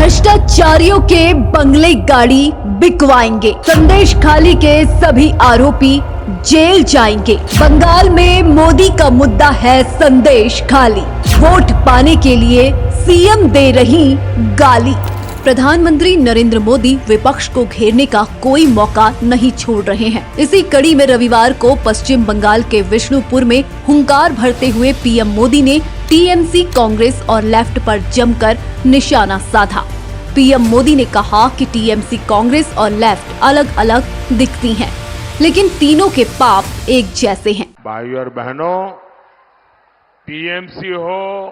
भ्रष्टाचारियों के बंगले गाड़ी बिकवाएंगे। संदेश खाली के सभी आरोपी जेल जाएंगे। बंगाल में मोदी का मुद्दा है संदेश खाली। वोट पाने के लिए सीएम दे रही गाली। प्रधानमंत्री नरेंद्र मोदी विपक्ष को घेरने का कोई मौका नहीं छोड़ रहे हैं। इसी कड़ी में रविवार को पश्चिम बंगाल के विष्णुपुर में हुंकार भरते हुए पीएम मोदी ने टीएमसी, कांग्रेस और लेफ्ट पर जमकर निशाना साधा। पीएम मोदी ने कहा कि टीएमसी, कांग्रेस और लेफ्ट अलग अलग दिखती हैं, लेकिन तीनों के पाप एक जैसे हैं। भाइयों और बहनों, टीएमसी हो,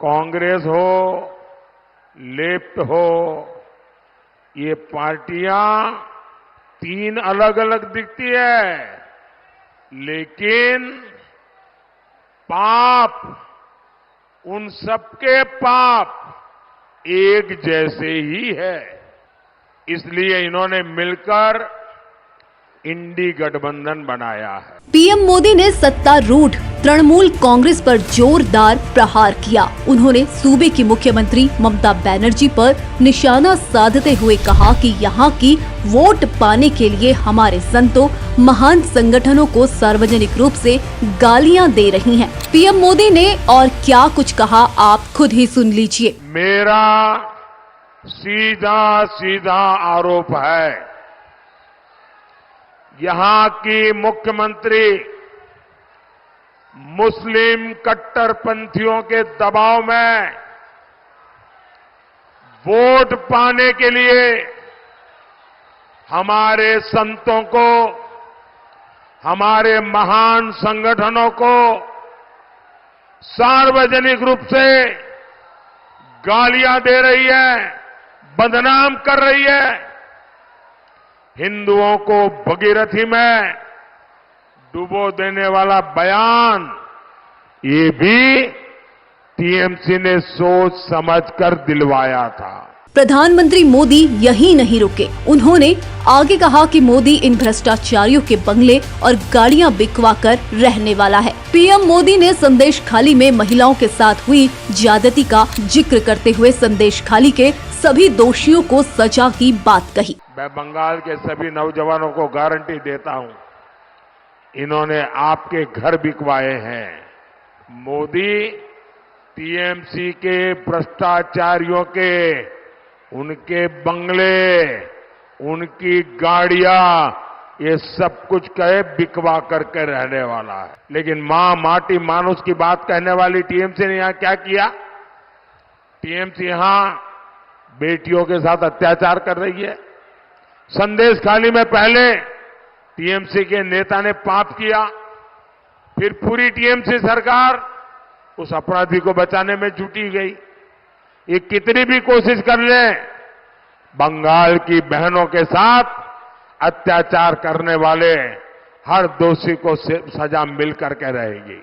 कांग्रेस हो, लेफ्ट हो, ये पार्टियां तीन अलग अलग दिखती है, लेकिन पाप, उन सबके पाप एक जैसे ही है। इसलिए इन्होंने मिलकर इंडी गठबंधन बनाया है। पीएम मोदी ने सत्तारूढ़ तृणमूल कांग्रेस पर जोरदार प्रहार किया। उन्होंने सूबे की मुख्यमंत्री ममता बनर्जी पर निशाना साधते हुए कहा कि यहाँ की वोट पाने के लिए हमारे संतों, महान संगठनों को सार्वजनिक रूप से गालियां दे रही हैं। पीएम मोदी ने और क्या कुछ कहा, आप खुद ही सुन लीजिए। मेरा सीधा सीधा आरोप है, यहां की मुख्यमंत्री मुस्लिम कट्टरपंथियों के दबाव में वोट पाने के लिए हमारे संतों को, हमारे महान संगठनों को सार्वजनिक रूप से गालियां दे रही है, बदनाम कर रही है। हिंदुओं को भगीरथी में डुबो देने वाला बयान, ये भी टीएमसी ने सोच समझकर दिलवाया था। प्रधानमंत्री मोदी यहीं नहीं रुके। उन्होंने आगे कहा कि मोदी इन भ्रष्टाचारियों के बंगले और गाड़ियां बिकवा कर रहने वाला है। पीएम मोदी ने संदेश खाली में महिलाओं के साथ हुई ज्यादती का जिक्र करते हुए संदेश खाली के सभी दोषियों को सजा की बात कही। मैं बंगाल के सभी नौजवानों को गारंटी देता हूं, इन्होंने आपके घर बिकवाए हैं। मोदी टीएमसी के भ्रष्टाचारियों के, उनके बंगले, उनकी गाड़ियां, ये सब कुछ कहे बिकवा करके रहने वाला है। लेकिन मां माटी मानुष की बात कहने वाली टीएमसी ने यहां क्या किया? टीएमसी यहां बेटियों के साथ अत्याचार कर रही है। संदेश खाली में पहले टीएमसी के नेता ने पाप किया, फिर पूरी टीएमसी सरकार उस अपराधी को बचाने में जुटी गई। ये कितनी भी कोशिश कर ले, बंगाल की बहनों के साथ अत्याचार करने वाले हर दोषी को सजा मिल करके रहेगी।